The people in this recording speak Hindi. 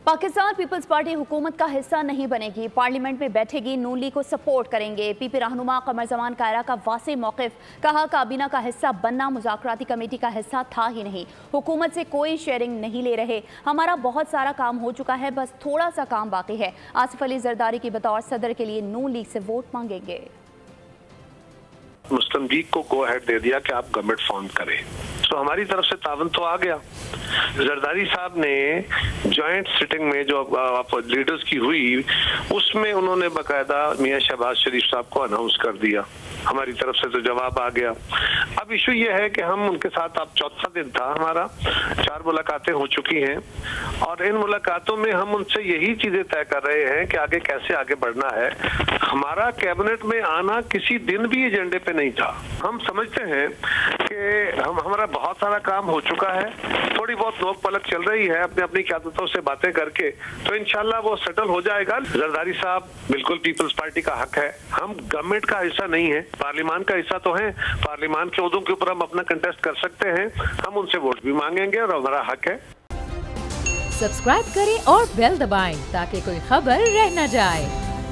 पाकिस्तान पीपल्स पार्टी हुकूमत का हिस्सा नहीं बनेगी, पार्लियामेंट में बैठेगी, नून लीग को सपोर्ट करेंगे। पीपी रहनुमा कमर जमान कायरा का वासे मौक़िफ़, कहा काबीना का हिस्सा बनना मुज़ाकराती कमेटी का हिस्सा था ही नहीं, हुकूमत से कोई शेयरिंग नहीं ले रहे, हमारा बहुत सारा काम हो चुका है, बस थोड़ा सा काम बाकी है। आसिफ अली जरदारी की बतौर सदर के लिए नून लीग से वोट मांगेंगे। मुस्लिम लीग को गो अहेड दे दिया कि आप गवर्नमेंट फॉर्म करें, तो हमारी तरफ से तावन तो आ गया। जरदारी साहब ने जॉइंट सिटिंग में जो लीडर्स की हुई, उसमें उन्होंने बाकायदा मियां शहबाज शरीफ साहब को अनाउंस कर दिया, हमारी तरफ से तो जवाब आ गया। अब इशू ये है कि हम उनके साथ, अब चौथा दिन था हमारा, 4 मुलाकातें हो चुकी हैं और इन मुलाकातों में हम उनसे यही चीजें तय कर रहे हैं कि आगे कैसे आगे बढ़ना है। हमारा कैबिनेट में आना किसी दिन भी एजेंडे पे नहीं था। हम समझते हैं कि हमारा बहुत सारा काम हो चुका है, थोड़ी बहुत नोक पलक चल रही है अपने अपनी क़यादतों से बातें करके, तो इंशाल्लाह वो सेटल हो जाएगा। जरदारी साहब बिल्कुल पीपल्स पार्टी का हक है, हम गवर्नमेंट का हिस्सा नहीं है, पार्लियामान का हिस्सा तो है, पार्लियामान के ओहदों के ऊपर हम अपना कंटेस्ट कर सकते हैं, हम उनसे वोट भी मांगेंगे और हमारा हक है। सब्सक्राइब करें और बेल दबाएं ताकि कोई खबर रह न जाए।